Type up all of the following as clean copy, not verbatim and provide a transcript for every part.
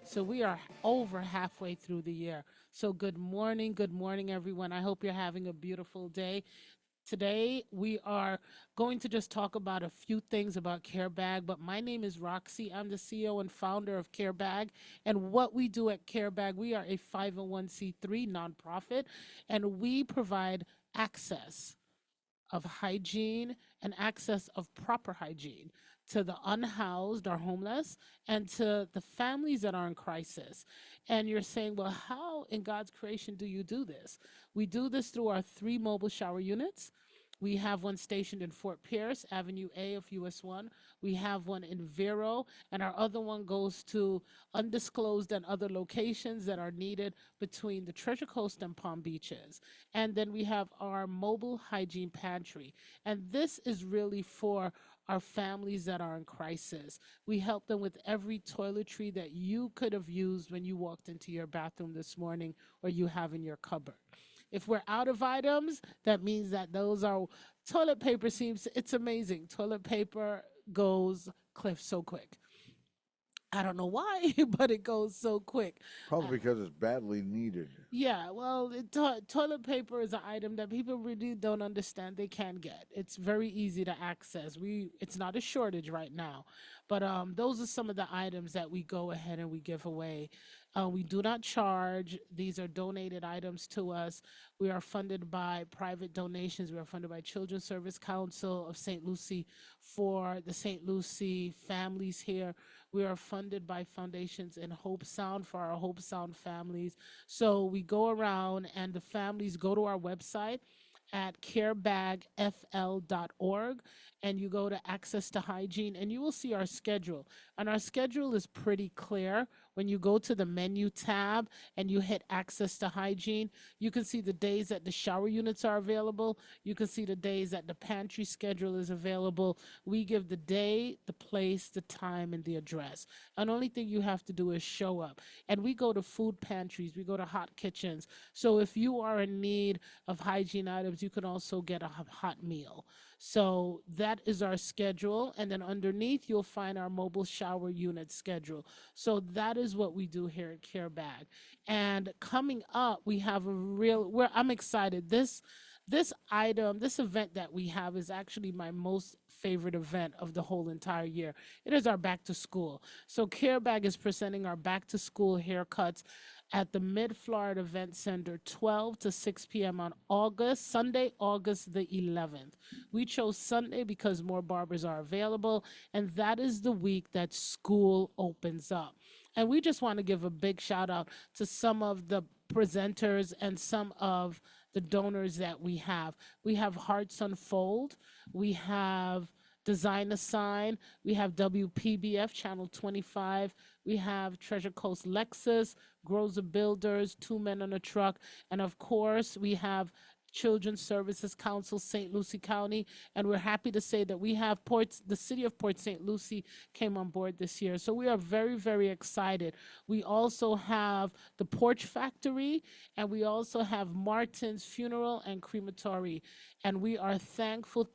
So we are over halfway through the year. So good morning, everyone. I hope you're having a beautiful day. Today we are going to just talk about a few things about CareBag, but my name is Roxy. I'm the CEO and founder of CareBag. And what we do at CareBag, we are a 501c3 nonprofit, and we provide access of hygiene and access of proper hygiene to the unhoused or homeless and to the families that are in crisis. And you're saying, well, how in God's creation do you do this? We do this through our three mobile shower units. We have one stationed in Fort Pierce, Avenue A of US 1. We have one in Vero, and our other one goes to undisclosed and other locations that are needed between the Treasure Coast and Palm Beaches. And then we have our mobile hygiene pantry. And this is really for our families that are in crisis. We help them with every toiletry that you could have used when you walked into your bathroom this morning or you have in your cupboard. If we're out of items, that means that those are toilet paper seems it's amazing. Toilet paper goes cliff so quick. I don't know why, but it goes so quick. Uh, Probably because it's badly needed. yeah, well, toilet paper is an item that people really don't understand they can get. It's very easy to access. It's not a shortage right now, but those are some of the items that we go ahead and we give away. We do not charge. These are donated items to us. We are funded by private donations. We are funded by Children's Service Council of St. Lucie for the St. Lucie families here. We are funded by foundations in Hope Sound for our Hope Sound families. So we go around and the families go to our website at carebagfl.org and you go to access to hygiene and you will see our schedule. And our schedule is pretty clear. When you go to the menu tab and you hit access to hygiene, you can see the days that the shower units are available. You can see the days that the pantry schedule is available. We give the day, the place, the time, and the address. And the only thing you have to do is show up. And we go to food pantries, we go to hot kitchens. So if you are in need of hygiene items, you can also get a hot meal. So that is our schedule. And then underneath, you'll find our mobile shower unit schedule. So that is what we do here at CareBag. And coming up, we have a real, where I'm excited. This event that we have is actually my most favorite event of the whole entire year. It is our back to school. So CareBag is presenting our back to school haircuts at the Mid Florida Event Center 12 to 6 p.m. on Sunday, August the 11th. We chose Sunday because more barbers are available, and that is the week that school opens up. And we just want to give a big shout out to some of the presenters and some of the donors that we have. We have Hearts Unfold, we have Design a Sign, we have WPBF Channel 25, we have Treasure Coast Lexus, Grows Builders, Two Men on a Truck, and of course we have Children's Services Council, St. Lucie County, and we're happy to say that we have the city of Port St. Lucie came on board this year. So we are very, very excited. We also have the Porch Factory, and we also have Martin's Funeral and Crematory. And we are thankful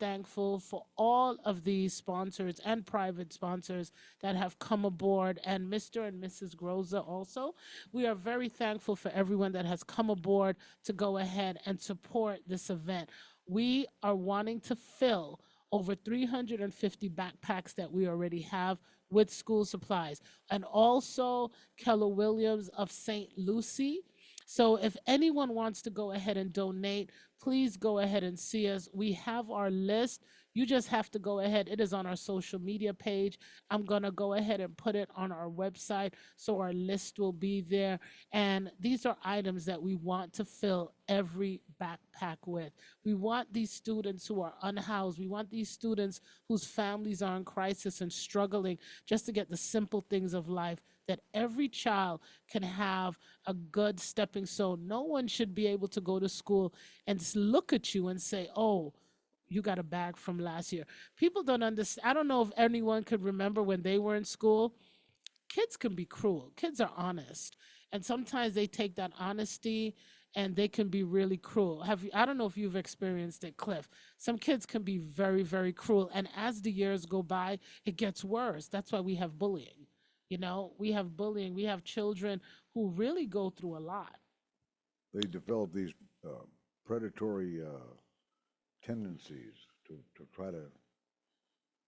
for all of these sponsors and private sponsors that have come aboard, and Mr. and Mrs. Groza also. We are very thankful for everyone that has come aboard to go ahead and support this event. We are wanting to fill over 350 backpacks that we already have with school supplies, and also Keller Williams of St. Lucie. So if anyone wants to go ahead and donate, please go ahead and see us. We have our list. You just have to go ahead. It is on our social media page. I'm going to go ahead and put it on our website so our list will be there. And these are items that we want to fill every backpack with. We want these students who are unhoused. We want these students whose families are in crisis and struggling just to get the simple things of life, that every child can have a good stepping stone. No one should be able to go to school and look at you and say, oh, you got a bag from last year. People don't understand. I don't know if anyone could remember when they were in school. Kids can be cruel. Kids are honest. And sometimes they take that honesty and they can be really cruel. I don't know if you've experienced it, Cliff. Some kids can be very, very cruel. And as the years go by, it gets worse. That's why we have bullying. We have bullying. We have children who really go through a lot. They develop these uh, predatory tendencies to try to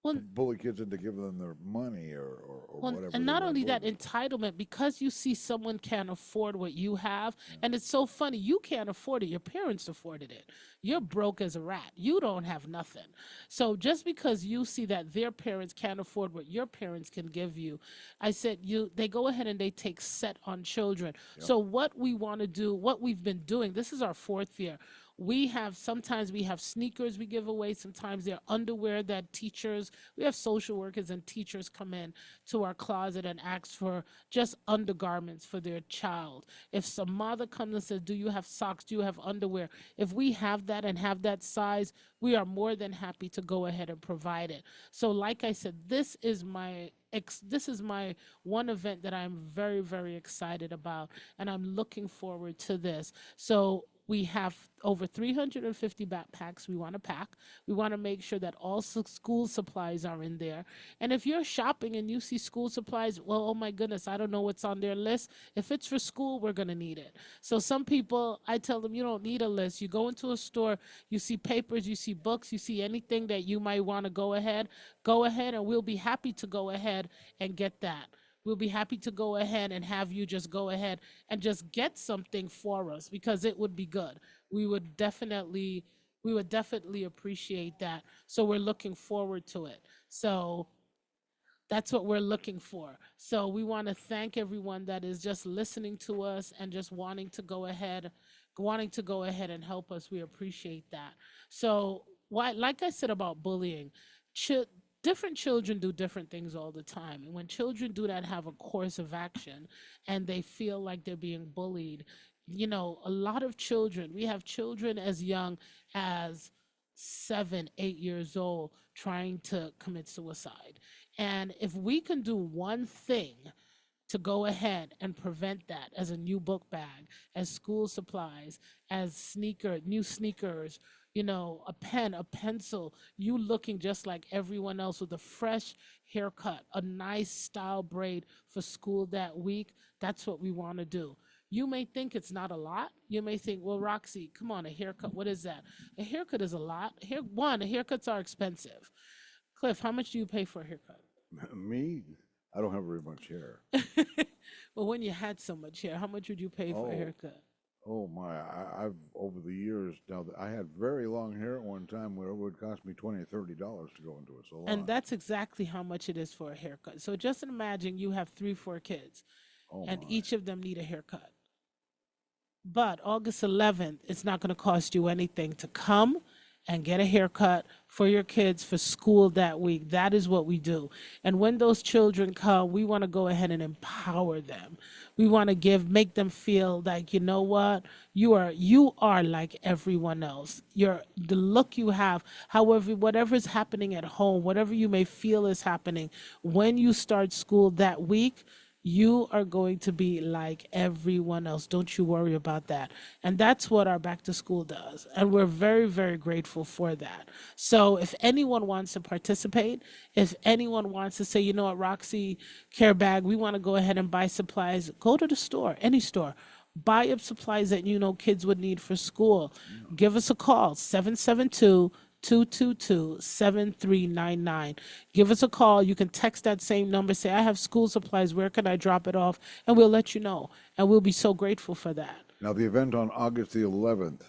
Well, bully kids into giving them their money or Well, whatever and they not want to only bully that, them for. entitlement, because you see someone can't afford what you have. Yeah. And it's so funny. You can't afford it. Your parents afforded it. You're broke as a rat. You don't have nothing. So just because you see that their parents can't afford what your parents can give you, I said they go ahead and they take set on children. Yep. So what we want to do, what we've been doing, this is our fourth year. Sometimes we have sneakers we give away, sometimes they're underwear that teachers, we have social workers and teachers come in to our closet and ask for just undergarments for their child. If some mother comes and says, do you have socks, do you have underwear, if we have that and have that size, we are more than happy to go ahead and provide it. So like I said, this is my one event that I'm very, very excited about, and I'm looking forward to this. So we have over 350 backpacks we want to pack. We want to make sure that all school supplies are in there. And if you're shopping and you see school supplies, well, oh my goodness, I don't know what's on their list. If it's for school, we're going to need it. So some people, I tell them, you don't need a list. You go into a store, you see papers, you see books, you see anything that you might want to go ahead, and we'll be happy to go ahead and get that. We'll be happy to go ahead and have you just go ahead and just get something for us, because it would be good. We would definitely we would definitely appreciate that. So we're looking forward to it. So that's what we're looking for. So we want to thank everyone that is just listening to us and just wanting to go ahead and help us. We appreciate that. So why, like I said about bullying, ch- different children do different things all the time. And when children do that, have a course of action, and they feel like they're being bullied, a lot of children, we have children as young as 7, 8 years old trying to commit suicide. And if we can do one thing to go ahead and prevent that, as a new book bag, as school supplies, as new sneakers, a pen, a pencil, you looking just like everyone else with a fresh haircut, a nice style braid for school that week, that's what we want to do. You may think it's not a lot. You may think, well, Roxy, come on, a haircut, what is that? A haircut is a lot. Haircuts are expensive. Cliff, how much do you pay for a haircut? Me, I don't have very much hair. Well, when you had so much hair, how much would you pay for a Oh, haircut? oh my! I've over the years now. I had very long hair at one time where it would cost me $20 or $30 to go into a And salon. that's exactly how much it is for a haircut. So just imagine you have 3, 4 kids, Oh and my! each of them need a haircut. But August 11th, it's not going to cost you anything to come and get a haircut for your kids for school that week. That is what we do. And when those children come, we want to go ahead and empower them. We want to make them feel like, you know what? You are like everyone else. The look you have, however, whatever is happening at home, whatever you may feel is happening, when you start school that week, you are going to be like everyone else. Don't you worry about that. And that's what our back to school does. And we're very, very grateful for that. So if anyone wants to participate, if anyone wants to say, you know what, Roxy, Care Bag, we want to go ahead and buy supplies, go to the store, any store. Buy up supplies that kids would need for school. Yeah. Give us a call, 772-222-7399. Give us a call. You can text that same number, say, I have school supplies. Where can I drop it off? And we'll let you know. And we'll be so grateful for that. Now the event on August the 11th.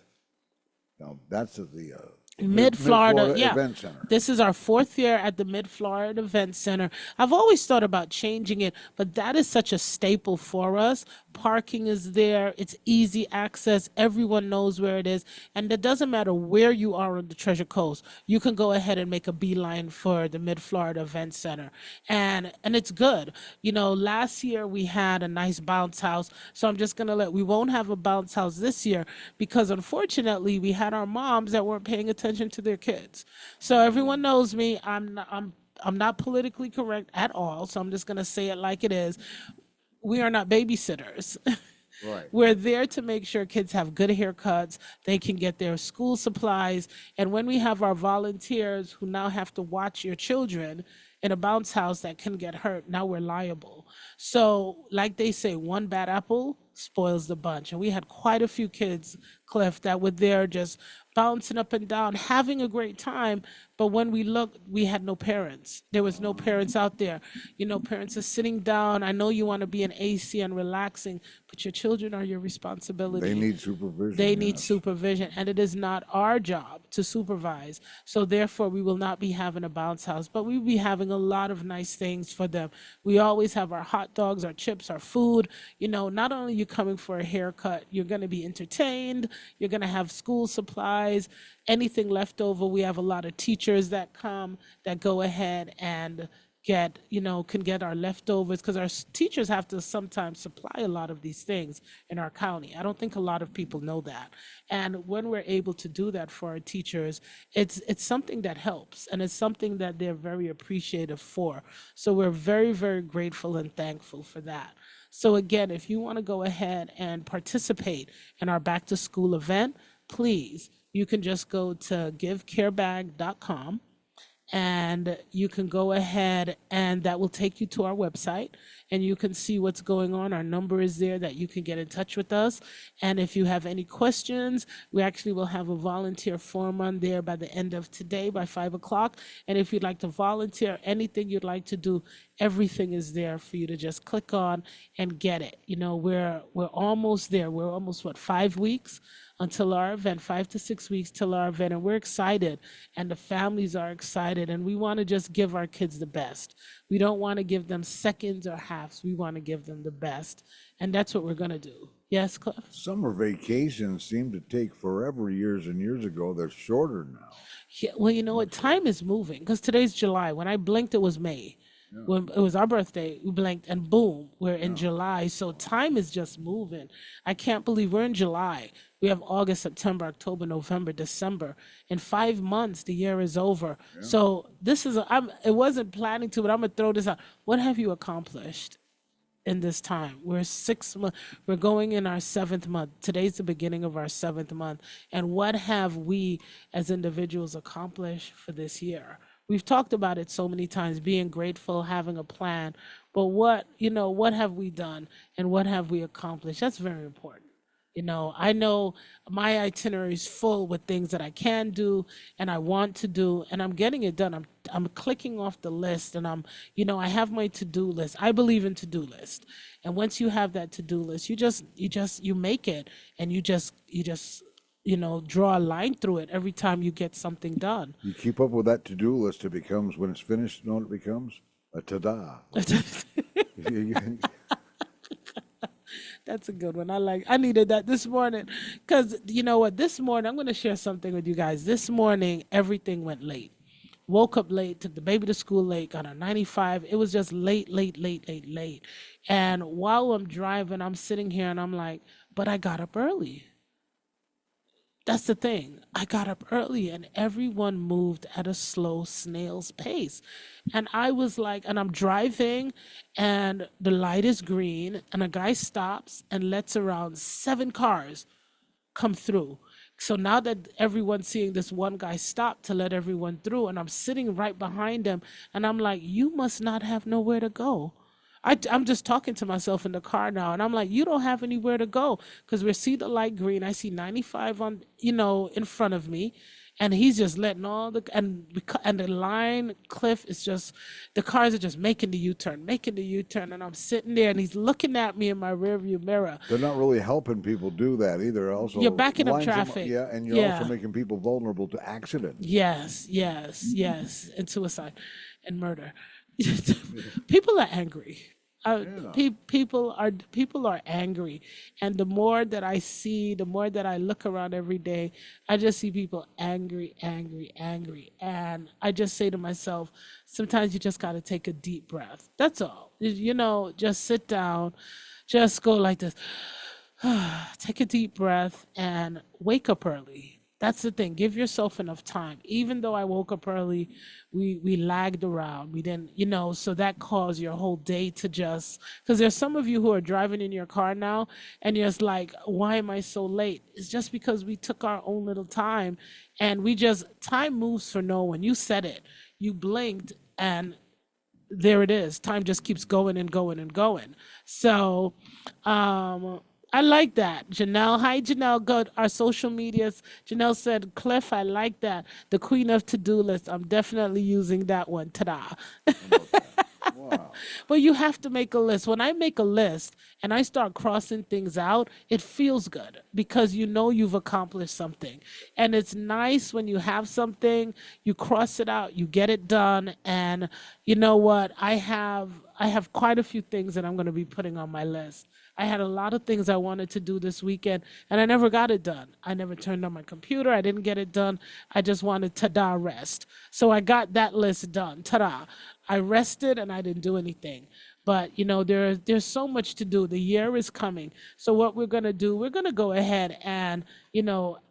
Now that's at the Mid Mid Florida, Florida yeah. Event Center. This is our fourth year at the Mid Florida Event Center. I've always thought about changing it, but that is such a staple for us. Parking is there, it's easy access, everyone knows where it is, and it doesn't matter where you are on the Treasure Coast. You can go ahead and make a beeline for the Mid Florida Event Center, and it's good. Last year we had a nice bounce house, so I'm just gonna we won't have a bounce house this year because unfortunately we had our moms that weren't paying attention to their kids. So everyone knows me. I'm not politically correct at all. So I'm just gonna say it like it is. We are not babysitters. Right. We're there to make sure kids have good haircuts, they can get their school supplies, and when we have our volunteers who now have to watch your children, in a bounce house that can get hurt, now we're liable. So, like they say, one bad apple spoils the bunch. And we had quite a few kids, Cliff, that were there just bouncing up and down, having a great time. But when we looked, we had no parents. There was no parents out there. Parents are sitting down. I know you want to be in AC and relaxing, but your children are your They responsibility. need supervision, They need yes. supervision, and it is not our job to supervise. So therefore, we will not be having a bounce house, but we will be having a lot of nice things for them. We always have our hot dogs, our chips, our food. Not only you coming for a haircut, you're going to be entertained. You're going to have school supplies, anything left over. We have a lot of teachers that come that go ahead and can get our leftovers, because our teachers have to sometimes supply a lot of these things in our county. I don't think a lot of people know that. And when we're able to do that for our teachers, it's something that helps, and it's something that they're very appreciative for. So we're very, very grateful and thankful for that. So again, if you want to go ahead and participate in our back to school event, please, you can just go to givecarebag.com, and you can go ahead, and that will take you to our website, and you can see what's going on. Our number is there that you can get in touch with us. And if you have any questions, we actually will have a volunteer form on there by the end of today by 5 o'clock. And if you'd like to volunteer, anything you'd like to do, everything is there for you to just click on and get it. We're almost there. We're almost, what, 5 weeks until our event, 5 to 6 weeks till our event, and we're excited, and the families are excited, and we want to just give our kids the best. We don't want to give them seconds or halves. We want to give them the best, and that's what we're going to do. Yes, Cliff? Summer vacations seem to take forever years and years ago. They're shorter now. Yeah, well, you know what? Much less. Time is moving, because today's July. When I blinked, it was May. Yeah, When it was our birthday, we blinked, and boom, we're in yeah. July. So time is just moving. I can't believe we're in July. We have August, September, October, November, December. In 5 months, the year is over. Yeah. So this is, it wasn't planning to, but I'm going to throw this out. What have you accomplished in this time? We're 6 months, we're going in our seventh month. Today's the beginning of our seventh month. And what have we as individuals accomplished for this year? We've talked about it so many times, being grateful, having a plan. But what have we done, and what have we accomplished? That's very important. I know my itinerary is full with things that I can do and I want to do, and I'm getting it done. I'm clicking off the list, and I have my to-do list. I believe in to-do list. And once you have that to-do list, you make it, and you just draw a line through it every time you get something done. You keep up with that to-do list, it becomes, when it's finished, you know what it becomes? A ta-da. That's a good one. I needed that this morning, because you know what? This morning, I'm going to share something with you guys. This morning, everything went late. Woke up late, took the baby to school late, got on 95. It was just late, late, late, late, late. And while I'm driving, I'm sitting here and I'm like, but I got up early. That's the thing. I got up early, and everyone moved at a slow snail's pace. And I was like, and I'm driving, and the light is green, and a guy stops and lets around 7 cars come through. So now that everyone's seeing this one guy stop to let everyone through, and I'm sitting right behind him, and I'm like, you must not have nowhere to go. I'm just talking to myself in the car now, and I'm like, you don't have anywhere to go, because we see the light green. I see 95 on, in front of me, and he's just letting all and the line, Cliff, is just, the cars are just making the U-turn, and I'm sitting there, and he's looking at me in my rearview mirror. They're not really helping people do that either. You're Also, backing up lines them, traffic. yeah, and you're also Yeah. making people vulnerable to accidents. Yes, yes, yes, and suicide and murder. People are angry. Yeah. People are angry, and the more that I see, the more that I look around every day, I just see people angry, angry, angry, and I just say to myself, sometimes you just got to take a deep breath. That's all. Just sit down, just go like this. Take a deep breath and wake up early. That's the thing. Give yourself enough time. Even though I woke up early, we lagged around. We didn't, so that caused your whole day to just, because there's some of you who are driving in your car now, and you're just like, why am I so late? It's just because we took our own little time, and time moves for no one. You said it. You blinked, and there it is. Time just keeps going and going and going. So um I like that. Janelle. Hi Janelle. Good. Our social medias. Janelle said, Cliff, I like that. The queen of to-do list. I'm definitely using that one. Ta-da. How about that? Wow. Well, you have to make a list. When I make a list and I start crossing things out, it feels good because you know you've accomplished something. And it's nice when you have something, you cross it out, you get it done, and you know what? I have quite a few things that I'm going to be putting on my list. I had a lot of things I wanted to do this weekend and I never got it done. I never turned on my computer. I didn't get it done. I just wanted ta-da rest. So I got that list done. Ta-da. I rested and I didn't do anything. But you know, there's so much to do. The year is coming. So what we're gonna do, we're gonna go ahead and,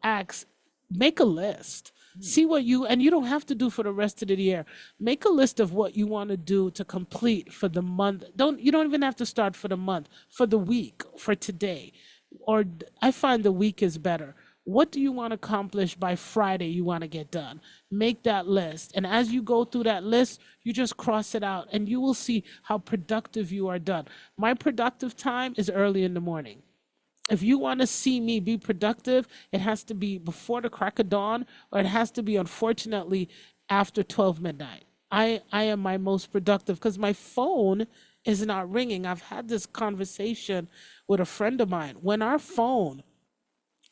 ask, make a list. Hmm. See what you, and you don't have to do for the rest of the year. Make a list of what you want to do to complete for the month. You don't even have to start for the month, for the week, for today. I find the week is better. What do you want to accomplish by Friday you want to get done? Make that list. And as you go through that list, you just cross it out and you will see how productive you are done. My productive time is early in the morning. If you want to see me be productive, it has to be before the crack of dawn, or it has to be, unfortunately, after 12 midnight. I am my most productive because my phone is not ringing. I've had this conversation with a friend of mine. When our phone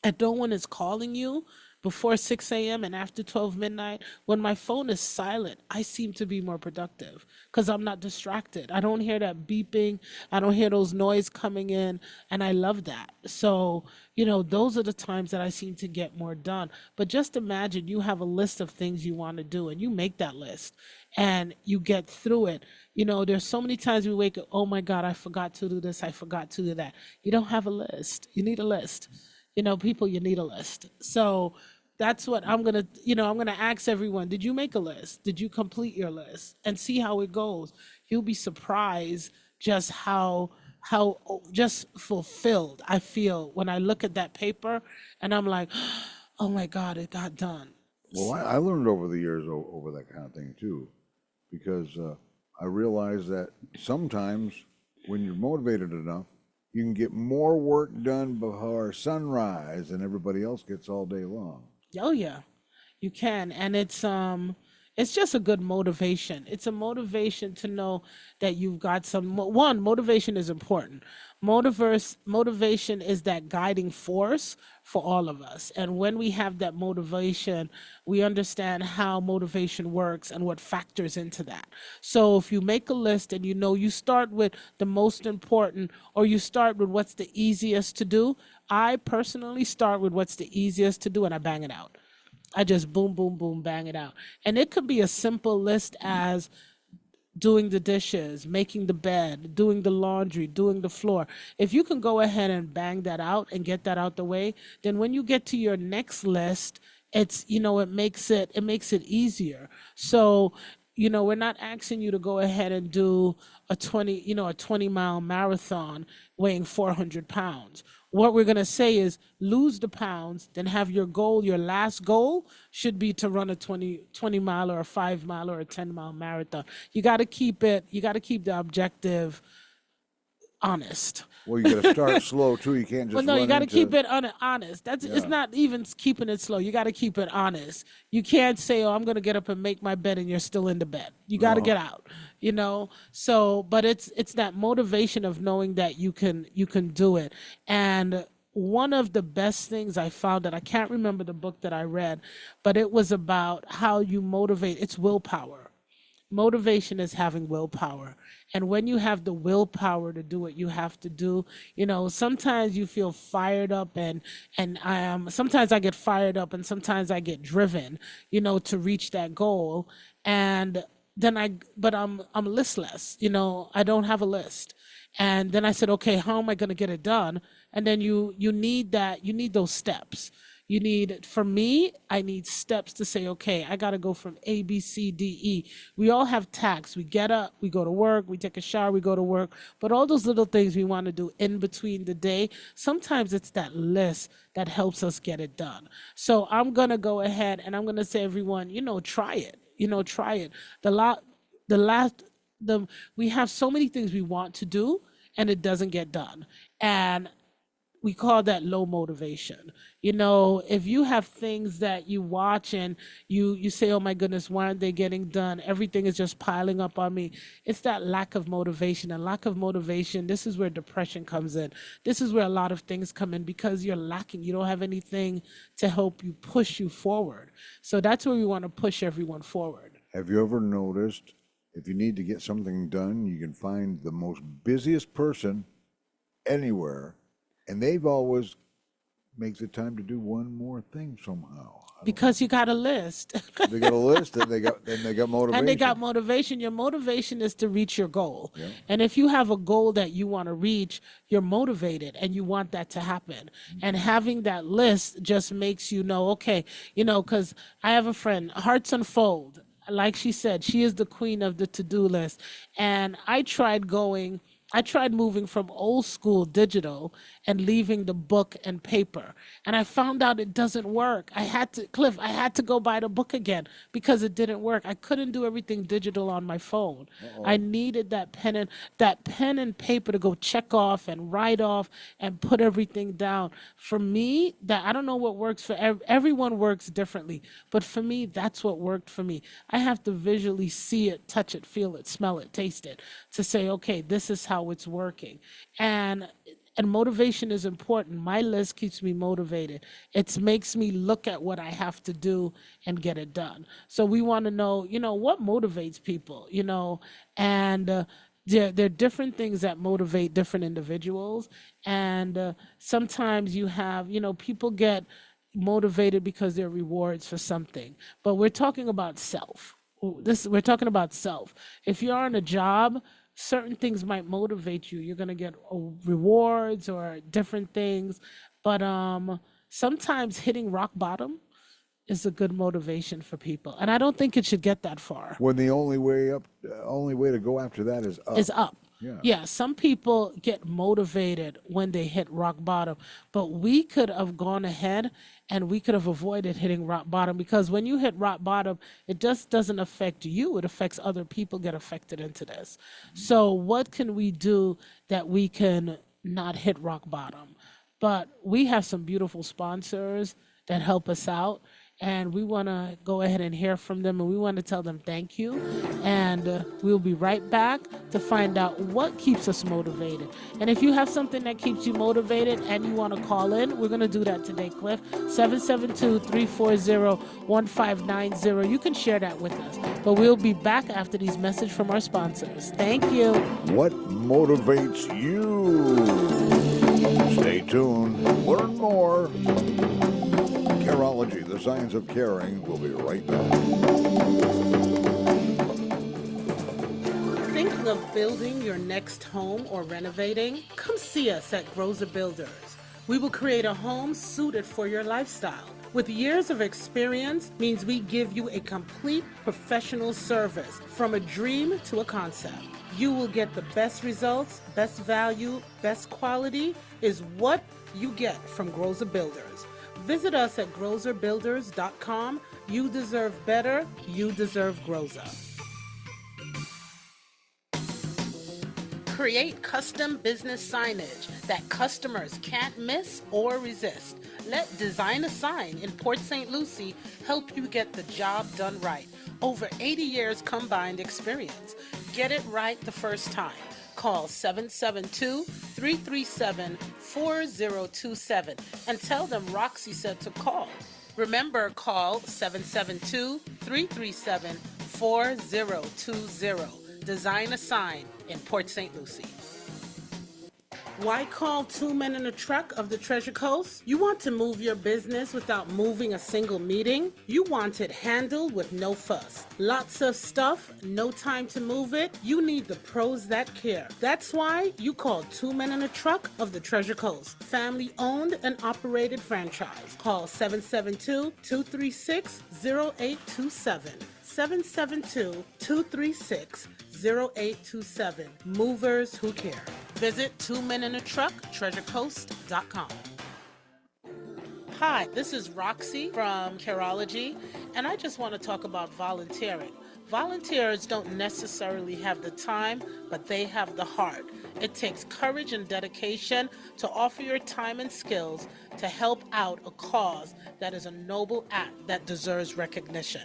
and no one is calling you before 6 a.m. and after 12 midnight, when my phone is silent, I seem to be more productive because I'm not distracted. I don't hear that beeping. I don't hear those noise coming in. And I love that. So, those are the times that I seem to get more done. But just imagine you have a list of things you want to do and you make that list and you get through it. There's so many times we wake up, oh my God, I forgot to do this. I forgot to do that. You don't have a list. You need a list. People, you need a list. So that's what I'm gonna ask everyone. Did you make a list? Did you complete your list? And see how it goes. You'll be surprised just how just fulfilled I feel when I look at that paper and I'm like, oh my God, it got done. Well, I learned over the years over that kind of thing too, because I realized that sometimes when you're motivated enough, you can get more work done before sunrise than everybody else gets all day long. Oh yeah, you can, and it's just a good motivation. It's a motivation to know that you've got one. Motivation is important. Motivation is that guiding force for all of us, and when we have that motivation, we understand how motivation works and what factors into that. So if you make a list and you start with the most important, or you start with what's the easiest to do. I personally start with what's the easiest to do and I bang it out. I just boom, boom, boom, bang it out. And it could be a simple list as doing the dishes, making the bed, doing the laundry, doing the floor. If you can go ahead and bang that out and get that out the way, then when you get to your next list, it makes it easier. So, we're not asking you to go ahead and do a 20-mile marathon weighing 400 pounds. What we're going to say is lose the pounds, then have your last goal should be to run a 20 mile or a 5 mile or a 10-mile marathon. You got to keep the objective honest. Well, you got to start slow too. You can't Well, just no, you run got to keep into, it honest. It's yeah. not even keeping it slow. You got to keep it honest. You can't say, "Oh, I'm going to get up and make my bed," and you're still in the bed. You got to No. get out. So, but it's that motivation of knowing that you can do it. And one of the best things I found, that I can't remember the book that I read, but it was about how you motivate. It's willpower. Motivation is having willpower. And when you have the willpower to do what you have to do, sometimes you feel fired up, and sometimes I get fired up and sometimes I get driven, to reach that goal. And then but I'm listless, I don't have a list. And then I said, okay, how am I going to get it done? And then you need those steps. For me, I need steps to say, okay, I got to go from A, B, C, D, E. We all have tasks. We get up, we go to work, we take a shower, we go to work. But all those little things we want to do in between the day, sometimes it's that list that helps us get it done. So I'm going to go ahead and I'm going to say, everyone, try it. Try it. The lot, the last the we have so many things we want to do and it doesn't get done. And we call that low motivation. You know, if you have things that you watch and you say, "Oh my goodness, why aren't they getting done? Everything is just piling up on me." It's that lack of motivation. And lack of motivation, this is where depression comes in. This is where a lot of things come in because you're lacking. You don't have anything to help you push you forward. So that's where we want to push everyone forward. Have you ever noticed if you need to get something done, you can find the most busiest person anywhere, and they've always makes the time to do one more thing somehow. I don't know. Because you got a list. They got a list, and they got And they got motivation. motivation. Your motivation is to reach your goal. Yeah. And if you have a goal that you want to reach, you're motivated and you want that to happen. And having that list just makes you know, okay, you know, because I have a friend, Hearts Unfold. Like she said, she is the queen of the to-do list. And I tried moving from old school digital and leaving the book and paper. And I found out it doesn't work. I had to go buy the book again because it didn't work. I couldn't do everything digital on my phone. I Uh-oh. needed that pen and paper to go check off and write off and put everything down. For me, that I don't know what works for everyone works differently, but for me, that's what worked for me. I have to visually see it, touch it, feel it, smell it, taste it to say, okay, this is how it's working. And and motivation is important. My list keeps me motivated. It makes me look at what I have to do and get it done. So we want to know, you know, what motivates people, you know, and there are different things that motivate different individuals. And sometimes you have, you know, people get motivated because they're rewards for something, but we're talking about self. We're talking about self. If you're on a job, certain things might motivate you. You're gonna get rewards or different things, but sometimes hitting rock bottom is a good motivation for people, and I don't think it should get that far. When the only way to go after that is up. Is up. Yeah. Yeah, some people get motivated when they hit rock bottom, but we could have gone ahead and we could have avoided hitting rock bottom because when you hit rock bottom, it just doesn't affect you, it affects other people get affected into this. So, what can we do that we can not hit rock bottom? But we have some beautiful sponsors that help us out and we want to go ahead and hear from them and we want to tell them thank you and we'll be right back to find out what keeps us motivated. And if you have something that keeps you motivated and you want to call in, we're going to do that today, Cliff. 772-340-1590. You can share that with us, but we'll be back after these messages from our sponsors. Thank you. What motivates you? Stay tuned. Learn more. Careology, the science of caring. We'll be right back. Thinking of building your next home or renovating? Come see us at Grozer Builders. We will create a home suited for your lifestyle. With years of experience means we give you a complete professional service from a dream to a concept. You will get the best results, best value, best quality is what you get from Grozer Builders. Visit us at grozerbuilders.com. You deserve better. You deserve Grozer. Create custom business signage that customers can't miss or resist. Let Design a Sign in Port St. Lucie help you get the job done right. Over 80 years combined experience. Get it right the first time. Call 772-337-4027 and tell them Roxy said to call. Remember, call 772-337-4020. Design a Sign in Port St. Lucie. Why call Two Men in a Truck of the Treasure Coast? You want to move your business without moving a single meeting? You want it handled with no fuss. Lots of stuff, no time to move it? You need the pros that care. That's why you call Two Men in a Truck of the Treasure Coast. Family owned and operated franchise. Call 772-236-0827. 772-236-0827. Movers who care. Visit twomeninatrucktreasurecoast.com. Hi, this is Roxy from Careology, and I just want to talk about volunteering. Volunteers don't necessarily have the time, but they have the heart. It takes courage and dedication to offer your time and skills to help out a cause that is a noble act that deserves recognition.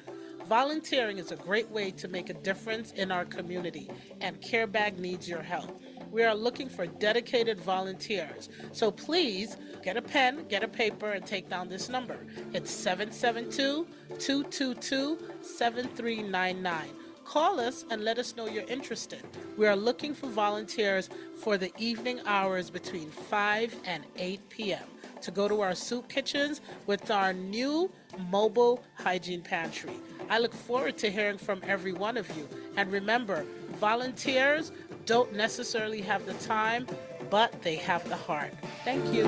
Volunteering is a great way to make a difference in our community, and CareBag needs your help. We are looking for dedicated volunteers. So please get a pen, get a paper, and take down this number. It's 772 222 7399. Call us and let us know you're interested. We are looking for volunteers for the evening hours between 5 and 8 p.m. to go to our soup kitchens with our new mobile hygiene pantry. I look forward to hearing from every one of you. And remember, volunteers don't necessarily have the time, but they have the heart. Thank you.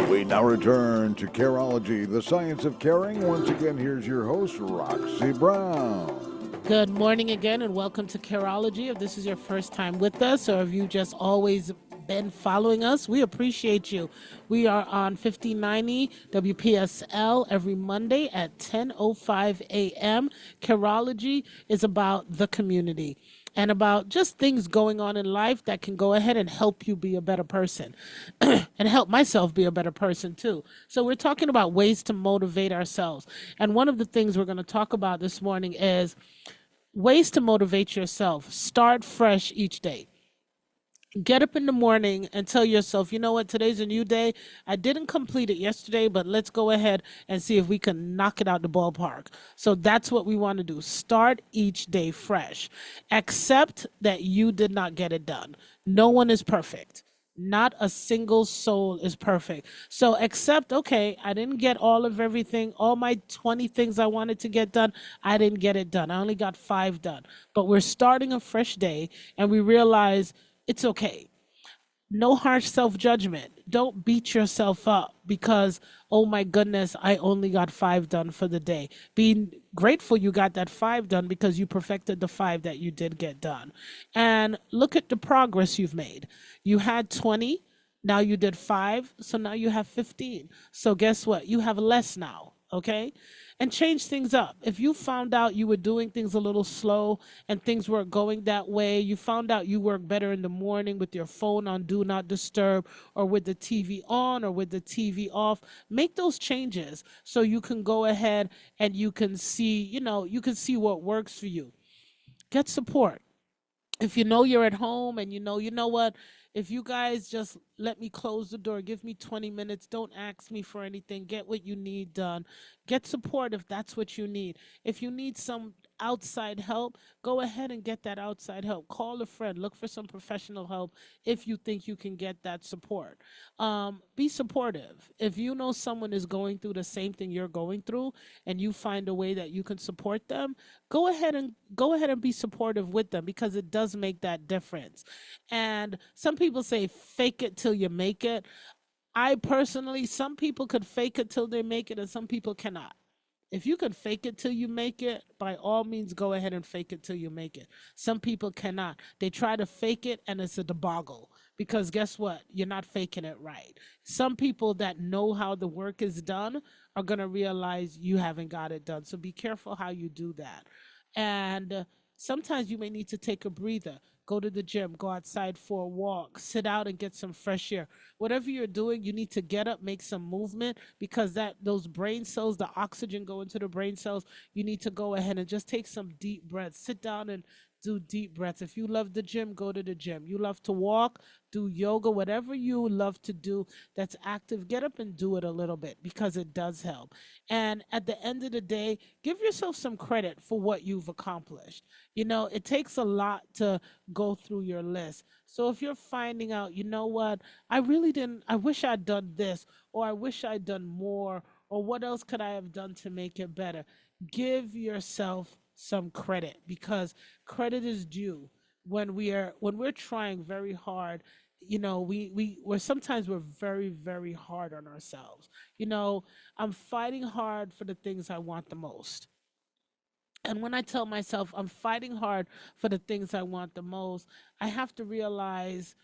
We now return to Careology, the science of caring. Once again, here's your host, Roxy Brown. Good morning again, and welcome to Careology. If this is your first time with us, or if you just always been following us, we appreciate you. We are on 1590 WPSL every Monday at 10:05 a.m. Careology is about the community and about just things going on in life that can go ahead and help you be a better person and help myself be a better person too. So we're talking about ways to motivate ourselves. And one of the things we're going to talk about this morning is ways to motivate yourself. Start fresh each day. Get up in the morning and tell yourself, you know what, today's a new day. I didn't complete it yesterday, but let's go ahead and see if we can knock it out the ballpark. So that's what we want to do. Start each day fresh. Accept that you did not get it done. No one is perfect. Not a single soul is perfect. So accept, okay, I didn't get all of everything. All my 20 things I wanted to get done, I didn't get it done. I only got 5 done. But we're starting a fresh day and we realize it's okay. No harsh self judgment. Don't beat yourself up because, oh my goodness, I only got 5 done for the day. Be grateful you got that 5 done because you perfected the 5 that you did get done. And look at the progress you've made. You had 20, now you did 5, so now you have 15. So guess what? You have less now. Okay, and change things up. If you found out you were doing things a little slow and things weren't going that way, you found out you work better in the morning with your phone on do not disturb or with the TV on or with the TV off, make those changes so you can go ahead and you can see, you can see what works for you. Get support. If you know you're at home and you know what, if you guys just let me close the door, give me 20 minutes, don't ask me for anything, get what you need done. Get support if that's what you need. If you need some outside help, go ahead and get that outside help. Call a friend, look for some professional help if you think you can get that support. Be supportive. If you know someone is going through the same thing you're going through and you find a way that you can support them, go ahead and be supportive with them because it does make that difference. And some people say fake it till you make it. I personally, some people could fake it till they make it and some people cannot. If you can fake it till you make it, by all means, go ahead and fake it till you make it. Some people cannot. They try to fake it and it's a debacle because guess what? You're not faking it right. Some people that know how the work is done are going to realize you haven't got it done. So be careful how you do that. And sometimes you may need to take a breather. Go to the gym, go outside for a walk, sit out and get some fresh air. Whatever you're doing, you need to get up, make some movement because that those brain cells, the oxygen go into the brain cells. You need to go ahead and just take some deep breaths. Sit down and do deep breaths. If you love the gym, go to the gym. You love to walk, do yoga, whatever you love to do that's active, get up and do it a little bit because it does help. And at the end of the day, give yourself some credit for what you've accomplished. It takes a lot to go through your list. So if you're finding out, you know what, I really didn't, I wish I'd done this, or I wish I'd done more, or what else could I have done to make it better? Give yourself some credit because credit is due when we're trying very hard. We're sometimes we're very, very hard on ourselves. you know I'm fighting hard for the things I want the most. And when I tell myself I'm fighting hard for the things I want the most, I have to realize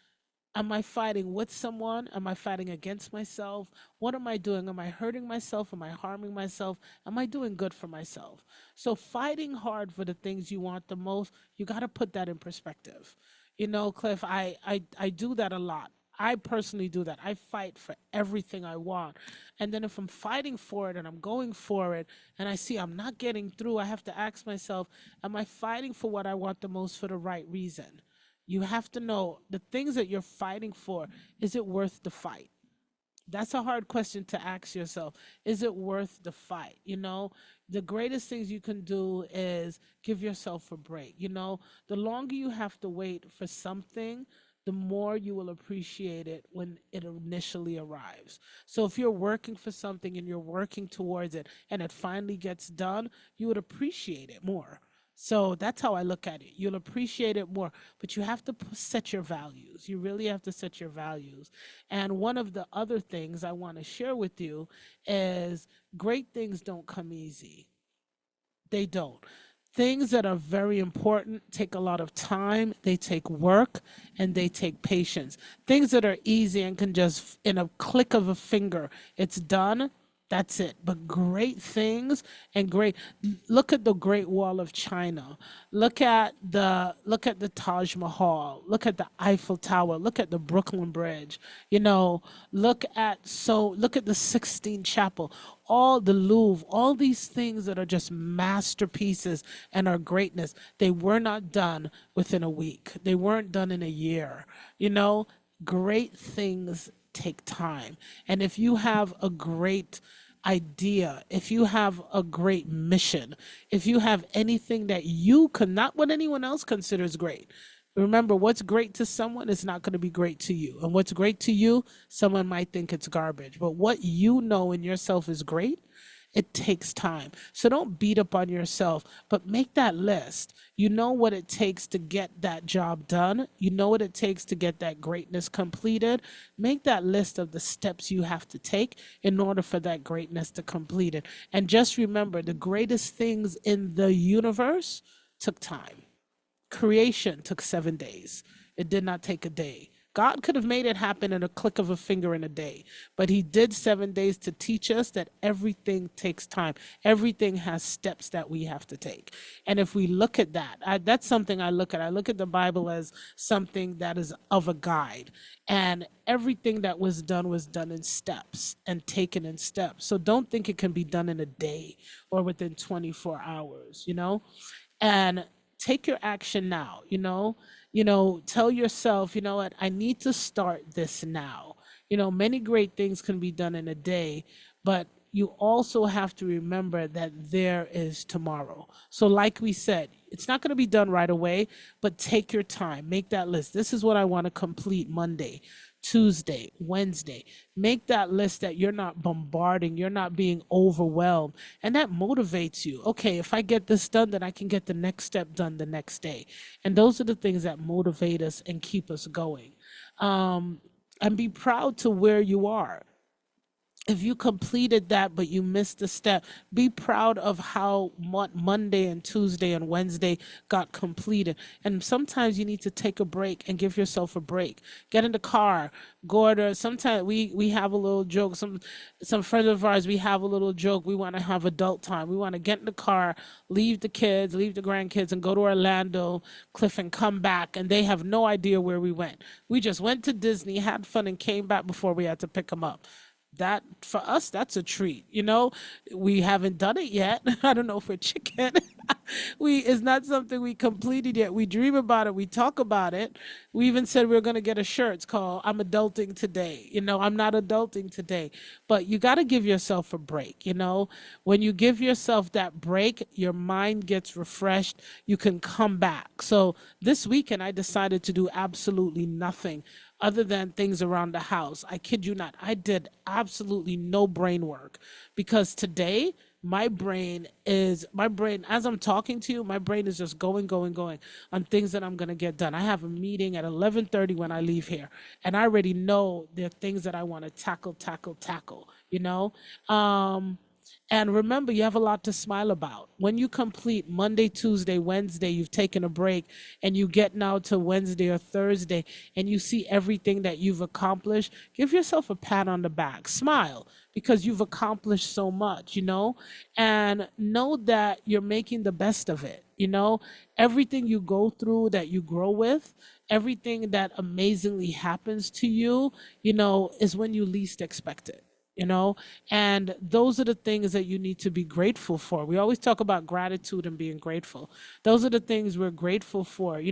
Am I fighting with someone? Am I fighting against myself? What am I doing? Am I hurting myself? Am I harming myself? Am I doing good for myself? So, fighting hard for the things you want the most, you got to put that in perspective. You know, Cliff, I do that a lot. I personally do that. I fight for everything I want. And then if I'm fighting for it and I'm going for it and I see I'm not getting through, I have to ask myself, am I fighting for what I want the most for the right reason? You have to know the things that you're fighting for, is it worth the fight? That's a hard question to ask yourself. Is it worth the fight? You know, the greatest things you can do is give yourself a break. You know, the longer you have to wait for something, the more you will appreciate it when it initially arrives. So if you're working for something and you're working towards it and it finally gets done, you would appreciate it more. So that's how I look at it. You'll appreciate it more, but you have to set your values. You really have to set your values. And one of the other things I want to share with you is great things don't come easy. They don't. Things that are very important take a lot of time, they take work, and they take patience. Things that are easy and can just, in a click of a finger, it's done. That's it. But great things and great, look at the Great Wall of China. Look at the Taj Mahal. Look at the Eiffel Tower. Look at the Brooklyn Bridge. You know, look at the Sixtine Chapel, all the Louvre, all these things that are just masterpieces and are greatness. They were not done within a week. They weren't done in a year. You know, great things take time. And if you have a great idea, if you have a great mission, if you have anything that you can, not what anyone else considers great. Remember, what's great to someone is not going to be great to you. And what's great to you, someone might think it's garbage. But what you know in yourself is great, it takes time. So don't beat up on yourself, but make that list. You know what it takes to get that job done. You know what it takes to get that greatness completed. Make that list of the steps you have to take in order for that greatness to complete it. And just remember, the greatest things in the universe took time. Creation took 7 days. It did not take a day. God could have made it happen in a click of a finger in a day, but He did 7 days to teach us that everything takes time. Everything has steps that we have to take. And if we look at that, that's something I look at. I look at the Bible as something that is of a guide. And everything that was done in steps and taken in steps. So don't think it can be done in a day or within 24 hours, you know? And take your action now, tell yourself, you know what, I need to start this now. Many great things can be done in a day, but you also have to remember that there is tomorrow. So like we said, it's not going to be done right away, but take your time, make that list. This is what I want to complete Monday, Tuesday, Wednesday. Make that list that you're not bombarding, you're not being overwhelmed. And that motivates you. Okay, if I get this done, then I can get the next step done the next day. And those are the things that motivate us and keep us going. Um, and be proud to where you are. If you completed that but you missed a step, be proud of how Monday and Tuesday and Wednesday got completed. And sometimes you need to take a break and give yourself a break. Get in the car, go to, sometimes we have a little joke. Some friends of ours, we have a little joke. We want to have adult time. We want to get in the car, leave the kids, leave the grandkids, and go to Orlando, Cliff, and come back. And they have no idea where we went. We just went to Disney, had fun, and came back before we had to pick them up. That, for us, that's a treat. We haven't done it yet. I don't know if we're chicken. We It's not something we completed yet. We dream about it, we talk about it. We even said we are going to get a shirt. It's called I'm adulting today. I'm not adulting today. But you got to give yourself a break. When you give yourself that break, your mind gets refreshed. You can come back. So this weekend I decided to do absolutely nothing other than things around the house. I kid you not. I did absolutely no brain work because today my brain, as I'm talking to you, my brain is just going, going, going on things that I'm going to get done. I have a meeting at 11:30 when I leave here, and I already know there are things that I want to tackle, tackle, tackle, you know? And remember, you have a lot to smile about. When you complete Monday, Tuesday, Wednesday, you've taken a break, and you get now to Wednesday or Thursday, and you see everything that you've accomplished, give yourself a pat on the back. Smile because you've accomplished so much, and know that you're making the best of it. Everything you go through that you grow with, everything that amazingly happens to you, is when you least expect it. You know, and those are the things that you need to be grateful for. We always talk about gratitude and being grateful. Those are the things we're grateful for.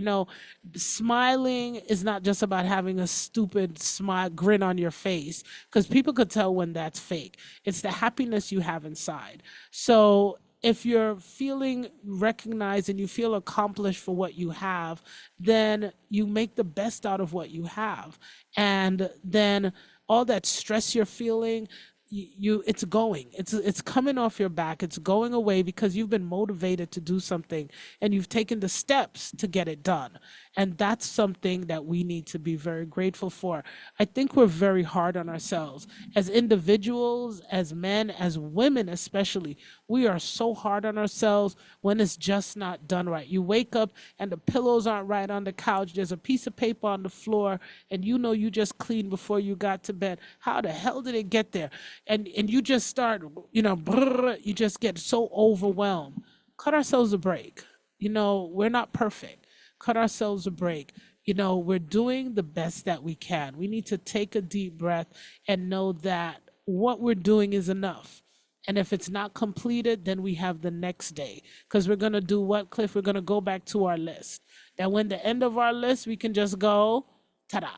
Smiling is not just about having a stupid smile grin on your face, because people could tell when that's fake. It's the happiness you have inside. So if you're feeling recognized and you feel accomplished for what you have, then you make the best out of what you have. And then all that stress you're feeling, it's going, it's coming off your back, it's going away because you've been motivated to do something and you've taken the steps to get it done. And that's something that we need to be very grateful for. I think we're very hard on ourselves as individuals, as men, as women especially. We are so hard on ourselves when it's just not done right. You wake up and the pillows aren't right on the couch, there's a piece of paper on the floor, and you just cleaned before you got to bed. How the hell did it get there? And you just start, you just get so overwhelmed. Cut ourselves a break. We're not perfect. Cut ourselves a break. We're doing the best that we can. We need to take a deep breath and know that what we're doing is enough. And if it's not completed, then we have the next day. Because we're going to do what, Cliff? We're going to go back to our list. That when the end of our list, we can just go, ta da.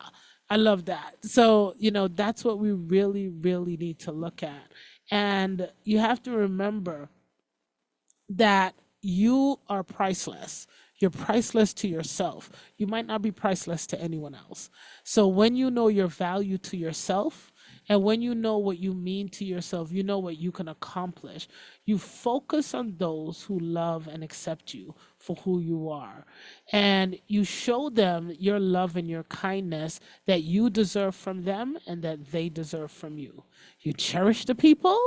I love that. So, that's what we really, really need to look at. And you have to remember that you are priceless. You're priceless to yourself. You might not be priceless to anyone else. So when you know your value to yourself, and when you know what you mean to yourself, you know what you can accomplish. You focus on those who love and accept you for who you are. And you show them your love and your kindness that you deserve from them and that they deserve from you. You cherish the people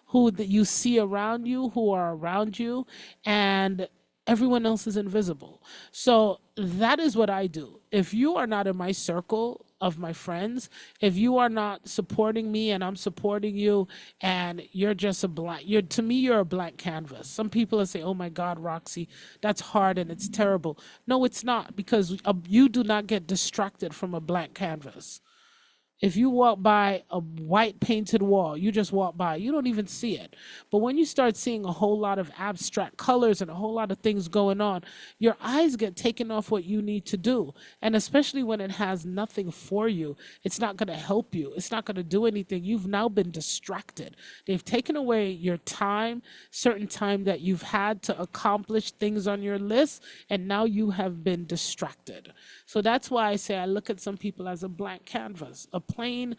who that you see around you, who are around you, and everyone else is invisible. So that is what I do. If you are not in my circle of my friends, if you are not supporting me and I'm supporting you, and you're just a blank, to me you're a blank canvas. Some people will say, "Oh my God, Roxy, that's hard and it's terrible." No, it's not, because you do not get distracted from a blank canvas. If you walk by a white painted wall, you just walk by, you don't even see it. But when you start seeing a whole lot of abstract colors and a whole lot of things going on, your eyes get taken off what you need to do. And especially when it has nothing for you, it's not going to help you, it's not going to do anything. You've now been distracted. They've taken away your time, certain time that you've had to accomplish things on your list, and now you have been distracted. So that's why I say I look at some people as a blank canvas, a plain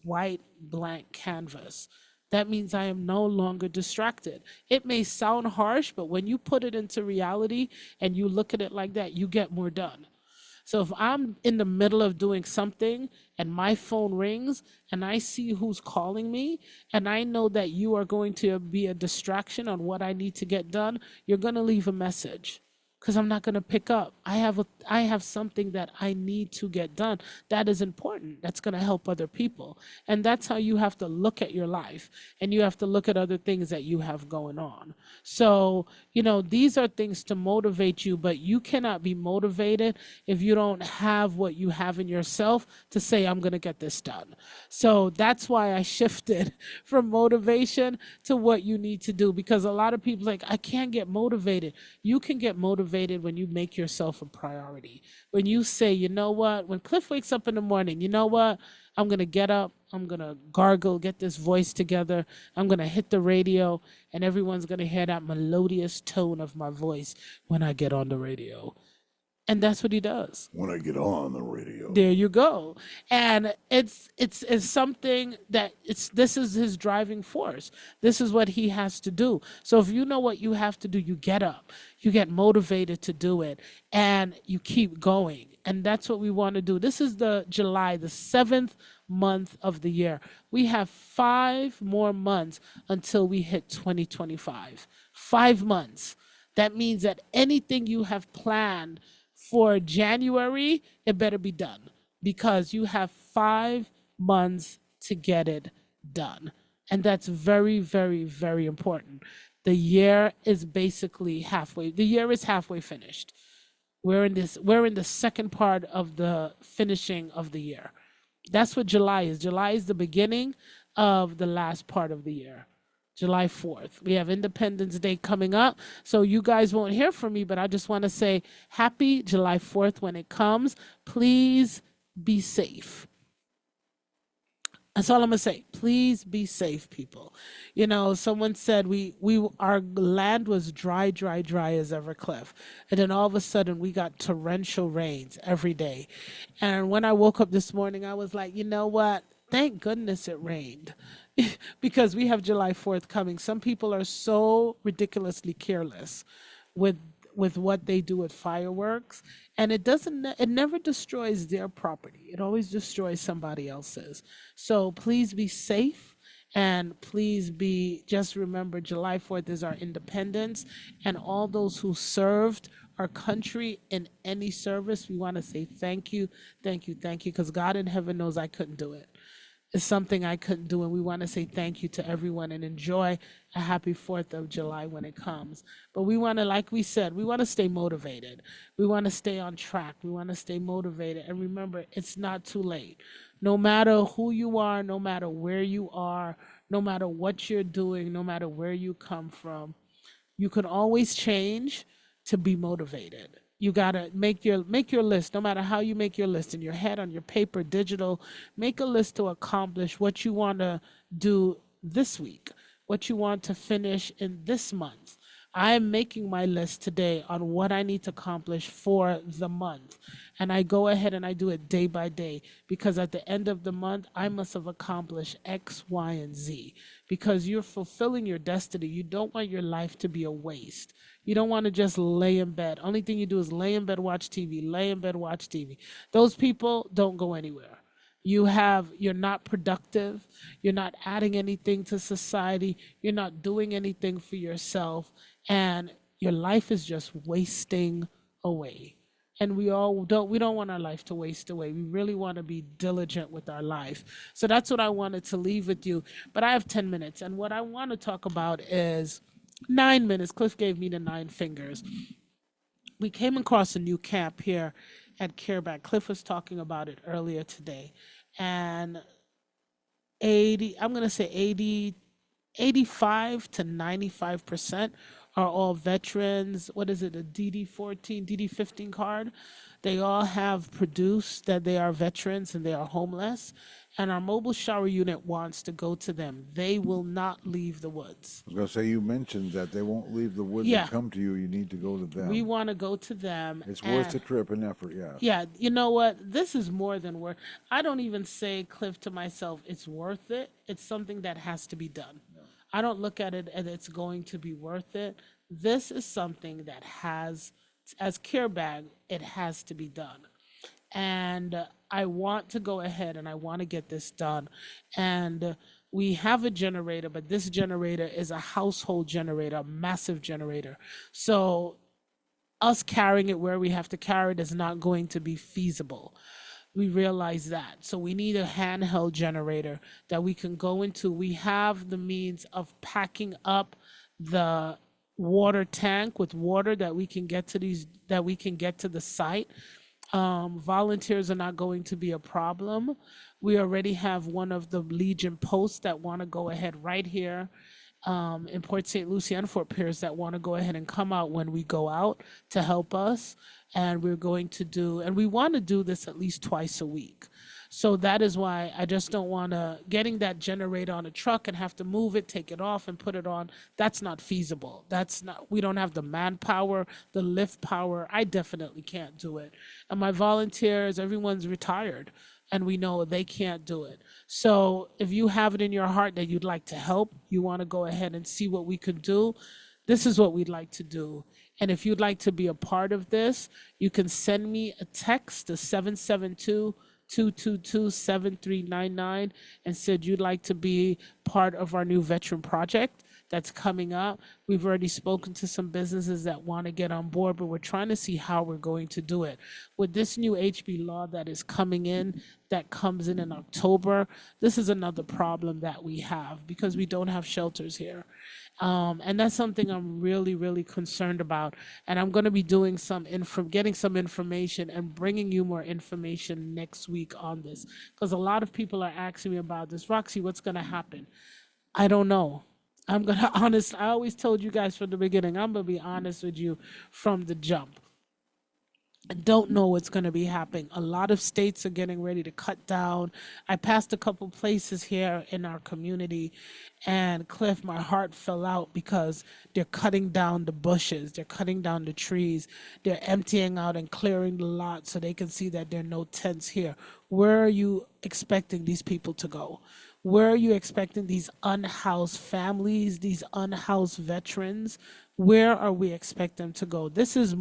white blank canvas. That means I am no longer distracted. It may sound harsh, but when you put it into reality and you look at it like that, you get more done. So if I'm in the middle of doing something and my phone rings and I see who's calling me, and I know that you are going to be a distraction on what I need to get done, you're going to leave a message, because I'm not going to pick up. I have something that I need to get done that is important. That's going to help other people. And that's how you have to look at your life, and you have to look at other things that you have going on. So, these are things to motivate you, but you cannot be motivated if you don't have what you have in yourself to say, "I'm going to get this done." So that's why I shifted from motivation to what you need to do, because a lot of people like, "I can't get motivated." You can get motivated when you make yourself a priority. When you say, "You know what? When Cliff wakes up in the morning, you know what? I'm going to get up. I'm going to gargle, get this voice together. I'm going to hit the radio, and everyone's going to hear that melodious tone of my voice when I get on the radio." And that's what he does. When I get on the radio. There you go. And it's something that it's this is his driving force. This is what he has to do. So if you know what you have to do, you get up. You get motivated to do it and you keep going. And that's what we want to do. This is the July, the 7th month of the year. We have 5 more months until we hit 2025. 5 months. That means that anything you have planned for January, it better be done because you have 5 months to get it done. And that's very, very, very important. The year is basically halfway. The year is halfway finished. We're in the second part of the finishing of the year. That's what July is. July is the beginning of the last part of the year. July 4th. We have Independence Day coming up. So you guys won't hear from me, but I just want to say happy July 4th when it comes. Please be safe. That's all I'm gonna say. Please be safe, people. You know, someone said we our land was dry, dry, dry as ever cliff, and then all of a sudden we got torrential rains every day. And when I woke up this morning, I was like, you know what? Thank goodness it rained, because we have July 4th coming. Some people are so ridiculously careless with what they do with fireworks, and it never destroys their property. It always destroys somebody else's. So please be safe, and please be just remember July 4th is our independence, and all those who served our country in any service, we want to say thank you, thank you, thank you, because God in heaven knows I couldn't do it. Is something I couldn't do. And we want to say thank you to everyone and enjoy a happy 4th of July when it comes. But we want to, like we said, we want to stay motivated. We want to stay on track. We want to stay motivated. And remember, it's not too late. No matter who you are, no matter where you are, no matter what you're doing, no matter where you come from, you can always change to be motivated. You got to make your list, no matter how you make your list, in your head, on your paper, digital. Make a list to accomplish what you want to do this week, what you want to finish in this month. I am making my list today on what I need to accomplish for the month. And I go ahead and I do it day by day, because at the end of the month, I must have accomplished X, Y, and Z, because you're fulfilling your destiny. You don't want your life to be a waste. You don't want to just lay in bed. Only thing you do is lay in bed, watch TV, lay in bed, watch TV. Those people don't go anywhere. You're not productive. You're not adding anything to society. You're not doing anything for yourself. And your life is just wasting away. And we don't want our life to waste away. We really want to be diligent with our life. So that's what I wanted to leave with you. But I have 10 minutes, and what I want to talk about is 9 minutes. Cliff gave me the 9 fingers. We came across a new camp here at Careback. Cliff was talking about it earlier today. And 80, I'm going to say 85 to 95% are all veterans. What is it, a DD 14, DD 15 card? They all have produced that they are veterans and they are homeless. And our mobile shower unit wants to go to them. They will not leave the woods. I was gonna say, you mentioned that they won't leave the woods and Yeah, come to you. You need to go to we them. want to go to them. It's worth And the trip and effort. Yes. yeah, you know what? This is more than worth. I don't even say, Cliff, to myself, it's worth it. It's something that has to be done. I don't look at it as it's going to be worth it. This is something that as care bag, it has to be done. And I want to go ahead and I want to get this done. And we have a generator, but this generator is a household generator, a massive generator. So us carrying it where we have to carry it is not going to be feasible. We realize that. So we need a handheld generator that we can go into. We have the means of packing up the water tank with water that we can get to the site. Volunteers are not going to be a problem. We already have one of the Legion posts that want to go ahead right here in Port St. Lucie and Fort Pierce that want to go ahead and come out when we go out to help us. And we want to do this at least twice a week. So that is why I just don't want to getting that generator on a truck and have to move it, take it off and put it on. That's not feasible. That's not, we don't have the manpower, the lift power. I definitely can't do it. And my volunteers, everyone's retired and we know they can't do it. So if you have it in your heart that you'd like to help, you want to go ahead and see what we could do, this is what we'd like to do. And if you'd like to be a part of this, you can send me a text to 772-222-7399 and said you'd like to be part of our new veteran project that's coming up. We've already spoken to some businesses that want to get on board, but we're trying to see how we're going to do it. With this new HB law that is coming in, that comes in October, this is another problem that we have because we don't have shelters here. And that's something I'm really, really concerned about. And I'm going to be doing getting some information and bringing you more information next week on this. Because a lot of people are asking me about this. Roxy, what's going to happen? I don't know. I'm going to honest. I always told you guys from the beginning, I'm going to be honest with you from the jump. I don't know what's going to be happening. A lot of states are getting ready to cut down. I passed a couple places here in our community, and Cliff, my heart fell out because they're cutting down the bushes, they're cutting down the trees, they're emptying out and clearing the lot so they can see that there are no tents here. Where are you expecting these people to go? Where are you expecting these unhoused families, these unhoused veterans? Where are we expecting them to go? This is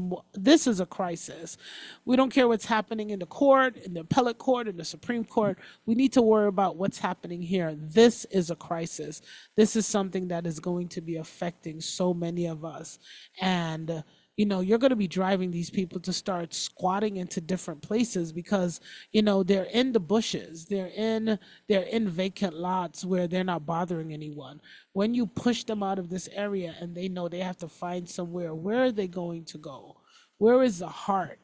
a crisis. We don't care what's happening in the court, in the appellate court, in the Supreme Court. We need to worry about what's happening here. This is a crisis. This is something that is going to be affecting so many of us. And you're going to be driving these people to start squatting into different places because they're in the bushes, they're in vacant lots where they're not bothering anyone. When you push them out of this area and they know they have to find somewhere, where are they going to go? Where is the heart,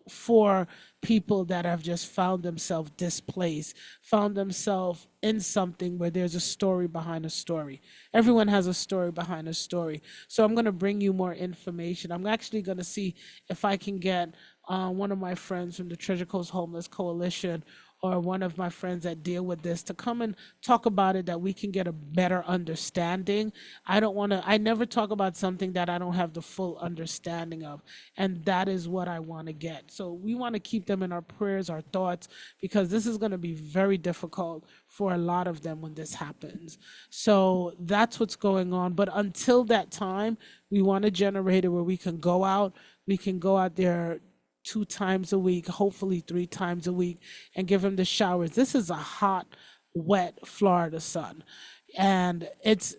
for people that have just found themselves displaced, found themselves in something where there's a story behind a story? Everyone has a story behind a story. So I'm going to bring you more information. I'm actually going to see if I can get one of my friends from the Treasure Coast Homeless Coalition or one of my friends that deal with this to come and talk about it, that we can get a better understanding. I never talk about something that I don't have the full understanding of. And that is what I want to get. So we want to keep them in our prayers, our thoughts, because this is going to be very difficult for a lot of them when this happens. So that's what's going on. But until that time, we want a generator where we can go out there 2 times a week, hopefully 3 times a week, and give them the showers. This is a hot, wet Florida sun. And it's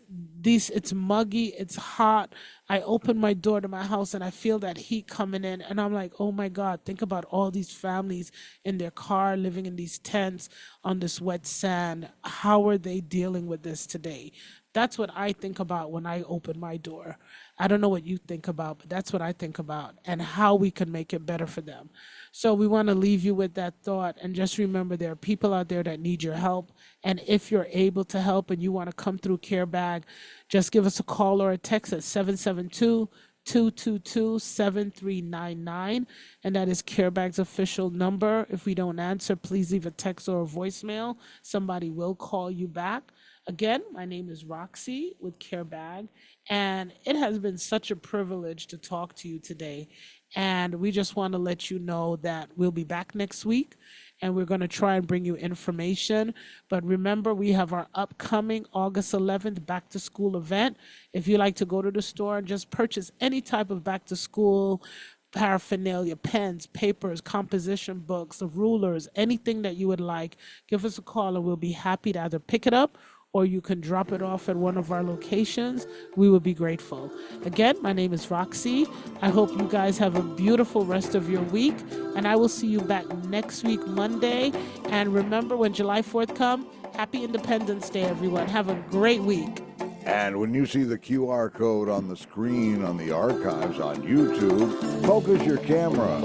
muggy, it's hot. I open my door to my house and I feel that heat coming in, and I'm like, oh my God, think about all these families in their car living in these tents on this wet sand. How are they dealing with this today? That's what I think about when I open my door. I don't know what you think about, but that's what I think about, and how we can make it better for them. So we want to leave you with that thought, and just remember there are people out there that need your help. And if you're able to help and you want to come through CareBag, just give us a call or a text at 772-222-7399, and that is CareBag's official number. If we don't answer, please leave a text or a voicemail. Somebody will call you back. Again, my name is Roxy with CareBag, and it has been such a privilege to talk to you today. And we just want to let you know that we'll be back next week, and we're going to try and bring you information. But remember, we have our upcoming August 11th back to school event. If you like to go to the store and just purchase any type of back to school paraphernalia, pens, papers, composition books, rulers, anything that you would like, give us a call and we'll be happy to either pick it up or you can drop it off at one of our locations. We would be grateful. Again, my name is Roxy. I hope you guys have a beautiful rest of your week, and I will see you back next week, Monday. And remember, when July 4th comes, happy Independence Day, everyone. Have a great week. And when you see the QR code on the screen on the archives on YouTube, focus your camera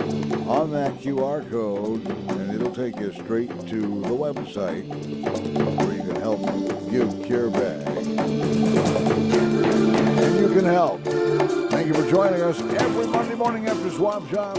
on that QR code and it'll take you straight to the website where you can help give CareBag. And you can help. Thank you for joining us every Monday morning after Swap Shop.